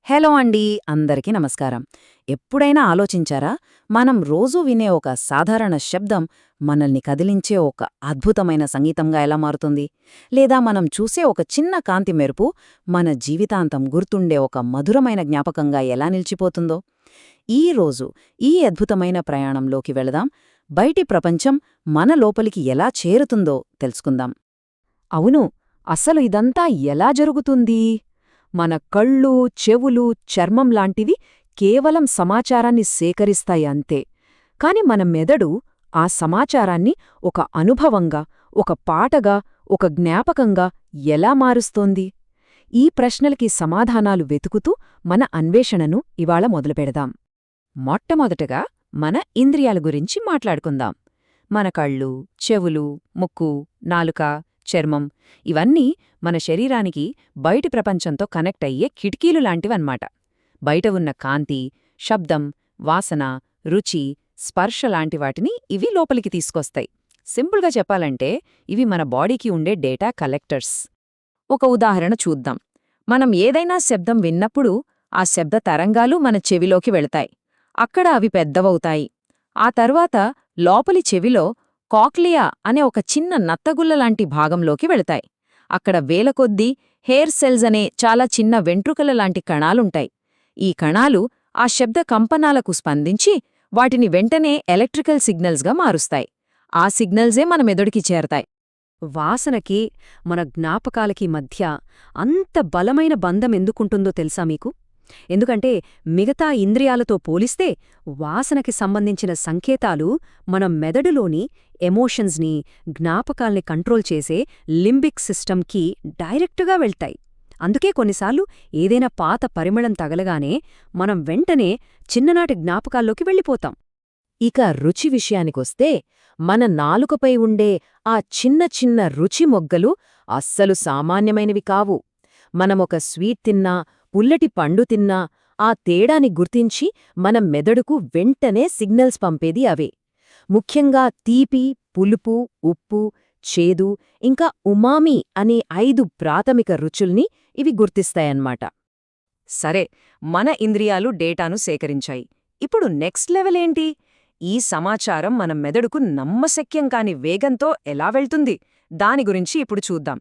Hello అండి, అందరికీ నమస్కారం. ఎప్పుడైనా ఆలోచించారా, మనం రోజూ వినే ఒక సాధారణ శబ్దం మనల్ని కదిలించే ఒక అద్భుతమైన సంగీతంగా ఎలా మారుతుంది? లేదా మనం చూసే ఒక చిన్న కాంతి మెరుపు మన జీవితాంతం గుర్తుండే ఒక మధురమైన జ్ఞాపకంగా ఎలా నిలిచిపోతుందో? ఈ రోజు ఈ అద్భుతమైన ప్రయాణంలోకి వెళదాం. బయటి ప్రపంచం మన లోపలికి ఎలా చేరుతుందో తెలుసుకుందాం. అవును, అసలు ఇదంతా ఎలా జరుగుతుంది? మన కళ్ళు, చెవులు, చర్మం లాంటివి కేవలం సమాచారాన్ని సేకరిస్తాయి అంతే. కాని మన మెదడు ఆ సమాచారాన్ని ఒక అనుభవంగా, ఒక పాటగా, ఒక జ్ఞాపకంగా ఎలా మారుస్తోంది? ఈ ప్రశ్నలకి సమాధానాలు వెతుకుతూ మన అన్వేషణను ఇవాళ మొదలుపెడదాం. మొట్టమొదటగా మన ఇంద్రియాల గురించి మాట్లాడుకుందాం. మన కళ్ళు, చెవులు, ముక్కు, నాలుక, చర్మం ఇవన్నీ మన శరీరానికి బయటి ప్రపంచంతో కనెక్ట్ అయ్యే కిటికీలు లాంటివన్నమాట. బయట ఉన్న కాంతి, శబ్దం, వాసన, రుచి, స్పర్శ లాంటి వాటిని ఇవి లోపలికి తీసుకొస్తాయి. సింపుల్గా చెప్పాలంటే ఇవి మన బాడీకి ఉండే డేటా కలెక్టర్స్. ఒక ఉదాహరణ చూద్దాం. మనం ఏదైనా శబ్దం విన్నప్పుడు ఆ శబ్ద తరంగాలు మన చెవిలోకి వెళతాయి. అక్కడ అవి పెద్దవవుతాయి. ఆ తర్వాత లోపలి చెవిలో కాక్లియా అనే ఒక చిన్న నత్తగుల్లలాంటి భాగంలోకి వెళతాయి. అక్కడ వేలకొద్దీ హెయిర్ సెల్స్ అనే చాలా చిన్న వెంట్రుకల లాంటి కణాలుంటాయి. ఈ కణాలు ఆ శబ్ద కంపనాలకు స్పందించి వాటిని వెంటనే ఎలక్ట్రికల్ సిగ్నల్స్గా మారుస్తాయి. ఆ సిగ్నల్సే మన మెదడుకి చేరతాయి. వాసనకి, మన జ్ఞాపకాలకి మధ్య అంత బలమైన బంధం ఎందుకుంటుందో తెలుసా మీకు? ఎందుకంటే మిగతా ఇంద్రియాలతో పోలిస్తే వాసనకి సంబంధించిన సంకేతాలు మన మెదడులోని ఎమోషన్స్ని, జ్ఞాపకాల్ని కంట్రోల్ చేసే లింబిక్ సిస్టమ్కి డైరెక్టుగా వెళ్తాయి. అందుకే కొన్నిసార్లు ఏదైనా పాత పరిమళం తగలగానే మనం వెంటనే చిన్ననాటి జ్ఞాపకాల్లోకి వెళ్ళిపోతాం. ఇక రుచి విషయానికొస్తే మన నాలుకపై ఉండే ఆ చిన్న చిన్న రుచి మొగ్గలు అస్సలు సామాన్యమైనవి కావు. మనమొక స్వీట్ తిన్నా, పుల్లటి పండు తిన్నా ఆ తేడాని గుర్తించి మన మెదడుకు వెంటనే సిగ్నల్స్ పంపేది అవే. ముఖ్యంగా తీపి, పులుపు, ఉప్పు, చేదు ఇంకా ఉమామి అనే 5 ప్రాథమిక రుచుల్ని ఇవి గుర్తిస్తాయన్నమాట. సరే, మన ఇంద్రియాలు డేటాను సేకరించాయి. ఇప్పుడు నెక్స్ట్ లెవెల్ ఏంటి? ఈ సమాచారం మన మెదడుకు నమ్మశక్యం కాని వేగంతో ఎలా వెళ్తుంది? దాని గురించి ఇప్పుడు చూద్దాం.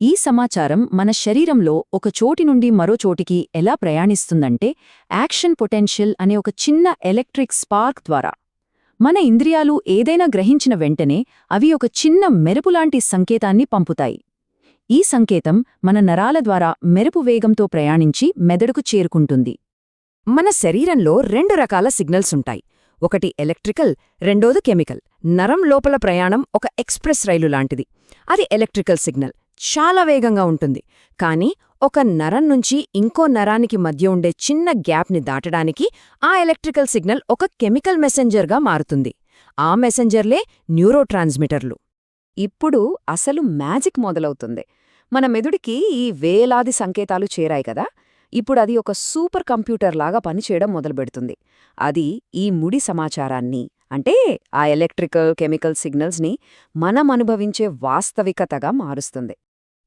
ఈ సమాచారం మన శరీరంలో ఒక చోటి నుండి మరో చోటికి ఎలా ప్రయాణిస్తుందంటే యాక్షన్ పొటెన్షియల్ అనే ఒక చిన్న ఎలక్ట్రిక్ స్పార్క్ ద్వారా. మన ఇంద్రియాలు ఏదైనా గ్రహించిన వెంటనే అవి ఒక చిన్న మెరుపులాంటి సంకేతాన్ని పంపుతాయి. ఈ సంకేతం మన నరాల ద్వారా మెరుపు వేగంతో ప్రయాణించి మెదడుకు చేరుకుంటుంది. మన శరీరంలో 2 రకాల సిగ్నల్స్ ఉంటాయి. ఒకటి ఎలక్ట్రికల్, రెండోది కెమికల్. నరం లోపల ప్రయాణం ఒక ఎక్స్ప్రెస్ రైలు లాంటిది. అది ఎలక్ట్రికల్ సిగ్నల్, చాలా వేగంగా ఉంటుంది. కానీ ఒక నరం నుంచి ఇంకో నరానికి మధ్య ఉండే చిన్న గ్యాప్ని దాటడానికి ఆ ఎలక్ట్రికల్ సిగ్నల్ ఒక కెమికల్ మెసెంజర్గా మారుతుంది. ఆ మెసెంజర్లే న్యూరోట్రాన్స్మిటర్లు. ఇప్పుడు అసలు మ్యాజిక్ మొదలవుతుంది. మన మెదుడికి ఈ వేలాది సంకేతాలు చేరాయి కదా. ఇప్పుడు అది ఒక సూపర్ కంప్యూటర్లాగా పనిచేయడం మొదలుపెడుతుంది. అది ఈ ముడి సమాచారాన్ని, అంటే ఆ ఎలక్ట్రికల్, కెమికల్ సిగ్నల్స్ని మనం అనుభవించే వాస్తవికతగా మారుస్తుంది.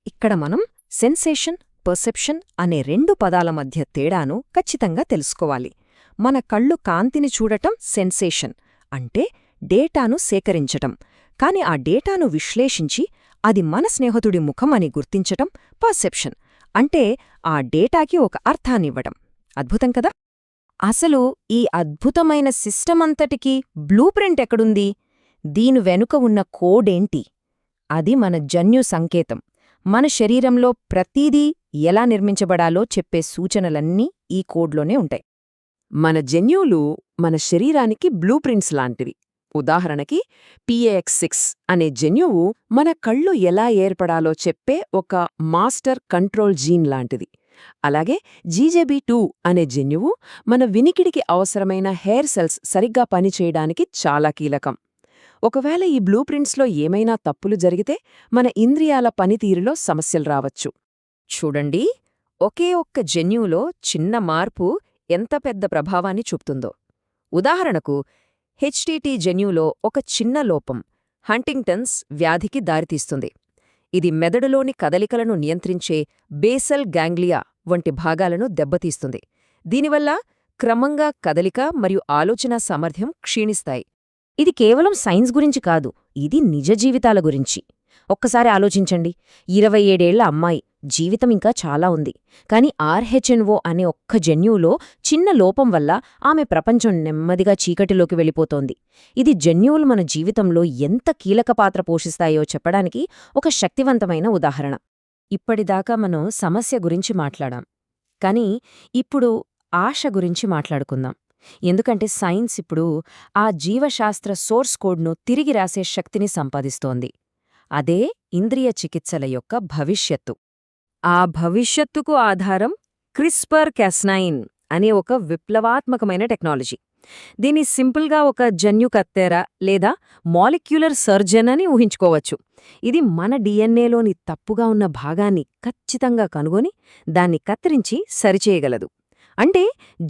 ఇక్కడ మనం సెన్సేషన్, పర్సెప్షన్ అనే 2 పదాల మధ్య తేడాను ఖచ్చితంగా తెలుసుకోవాలి. మన కళ్ళు కాంతిని చూడటం సెన్సేషన్, అంటే డేటాను సేకరించటం. కాని ఆ డేటాను విశ్లేషించి అది మన స్నేహితుడి ముఖం అని గుర్తించటం పర్సెప్షన్, అంటే ఆ డేటాకి ఒక అర్థాన్నివ్వటం. అద్భుతం కదా? అసలు ఈ అద్భుతమైన సిస్టమంతటికీ బ్లూ ప్రింట్ ఎక్కడుంది? దీని వెనుక ఉన్న కోడేంటి? అది మన జన్యు సంకేతం. మన శరీరంలో ప్రతీదీ ఎలా నిర్మించబడాలో చెప్పే సూచనలన్నీ ఈ కోడ్లోనే ఉంటాయి. మన జన్యువులు మన శరీరానికి బ్లూ ప్రింట్స్ లాంటివి. ఉదాహరణకి PAX6 అనే జన్యువు మన కళ్ళు ఎలా ఏర్పడాలో చెప్పే ఒక మాస్టర్ కంట్రోల్ జీన్ లాంటిది. అలాగే GJB2 అనే జన్యువు మన వినికిడికి అవసరమైన హెయిర్ సెల్స్ సరిగ్గా పనిచేయడానికి చాలా కీలకం. ఒకవేళ ఈ బ్లూ ప్రింట్స్లో ఏమైనా తప్పులు జరిగితే మన ఇంద్రియాల పనితీరులో సమస్యలు రావచ్చు. చూడండి, ఒకే ఒక్క జన్యువులో చిన్న మార్పు ఎంత పెద్ద ప్రభావాన్ని చూపుతుందో. ఉదాహరణకు HTT జన్యువులో ఒక చిన్న లోపం హంటింగ్టన్స్ వ్యాధికి దారితీస్తుంది. ఇది మెదడులోని కదలికలను నియంత్రించే బేసల్ గ్యాంగ్లియా వంటి భాగాలను దెబ్బతీస్తుంది. దీనివల్ల క్రమంగా కదలిక మరియు ఆలోచనా సామర్థ్యం క్షీణిస్తాయి. ఇది కేవలం సైన్స్ గురించి కాదు, ఇది నిజ జీవితాల గురించి. ఒక్కసారి ఆలోచించండి, 27 ఏళ్ల అమ్మాయి, జీవితం ఇంకా చాలా ఉంది. కాని ఆర్హెచ్ఎన్ఓ అనే ఒక్క జన్యువులో చిన్న లోపం వల్ల ఆమె ప్రపంచం నెమ్మదిగా చీకటిలోకి వెళ్ళిపోతోంది. ఇది జన్యువులు మన జీవితంలో ఎంత కీలక పాత్ర పోషిస్తాయో చెప్పడానికి ఒక శక్తివంతమైన ఉదాహరణ. ఇప్పటిదాకా మనం సమస్య గురించి మాట్లాడాం, కాని ఇప్పుడు ఆశ గురించి మాట్లాడుకుందాం. ఎందుకంటే సైన్స్ ఇప్పుడు ఆ జీవశాస్త్ర సోర్స్ కోడ్ను తిరిగి రాసే శక్తిని సంపాదిస్తోంది. అదే ఇంద్రియ చికిత్సల యొక్క భవిష్యత్తు. ఆ భవిష్యత్తుకు ఆధారం క్రిస్పర్-కాస్9 అనే ఒక విప్లవాత్మకమైన టెక్నాలజీ. దీన్ని సింపుల్గా ఒక జన్యు కత్తెర లేదా మాలిక్యులర్ సర్జన్ అని ఊహించుకోవచ్చు. ఇది మన డిఎన్ఏలోని తప్పుగా ఉన్న భాగాన్ని ఖచ్చితంగా కనుగొని దాన్ని కత్తిరించి సరిచేయగలదు. అంటే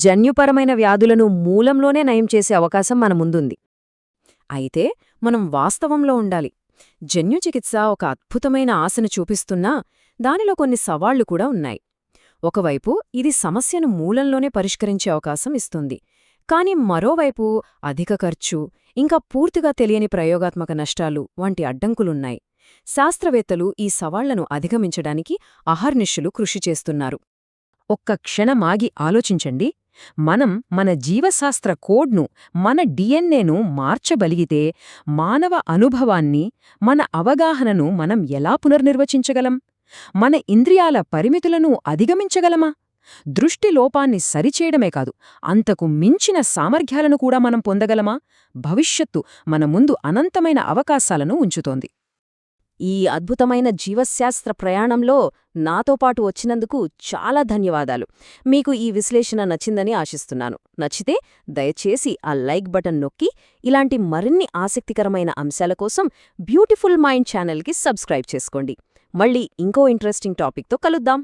జన్యుపరమైన వ్యాధులను మూలంలోనే నయం చేసే అవకాశం మన ముందుంది. అయితే మనం వాస్తవంలో ఉండాలి. జన్యుచికిత్స ఒక అద్భుతమైన ఆశను చూపిస్తున్నా దానిలో కొన్ని సవాళ్లు కూడా ఉన్నాయి. ఒకవైపు ఇది సమస్యను మూలంలోనే పరిష్కరించే అవకాశం ఇస్తుంది. కాని మరోవైపు అధిక ఖర్చు, ఇంకా పూర్తిగా తెలియని ప్రయోగాత్మక నష్టాలు వంటి అడ్డంకులున్నాయి. శాస్త్రవేత్తలు ఈ సవాళ్లను అధిగమించడానికి అహర్నిశలు కృషి చేస్తున్నారు. ఒక్క క్షణమాగి ఆలోచించండి. మనం మన జీవశాస్త్ర కోడ్ను, మన డిఎన్ఏను మార్చగలిగితే మానవ అనుభవాన్ని, మన అవగాహనను మనం ఎలా పునర్నిర్వచించగలం? మన ఇంద్రియాల పరిమితులను అధిగమించగలమా? దృష్టిలోపాన్ని సరిచేయడమే కాదు, అంతకు మించిన సామర్థ్యాలను కూడా మనం పొందగలమా? భవిష్యత్తు మన ముందు అనంతమైన అవకాశాలను ఉంచుతోంది. ఈ అద్భుతమైన జీవశాస్త్ర ప్రయాణంలో నాతో పాటు వచ్చినందుకు చాలా ధన్యవాదాలు. మీకు ఈ విశ్లేషణ నచ్చిందని ఆశిస్తున్నాను. నచ్చితే దయచేసి ఆ లైక్ బటన్ నొక్కి ఇలాంటి మరిన్ని ఆసక్తికరమైన అంశాల కోసం బ్యూటిఫుల్ మైండ్ ఛానల్కి సబ్స్క్రైబ్ చేసుకోండి. మళ్ళీ ఇంకో ఇంట్రెస్టింగ్ టాపిక్తో కలుద్దాం.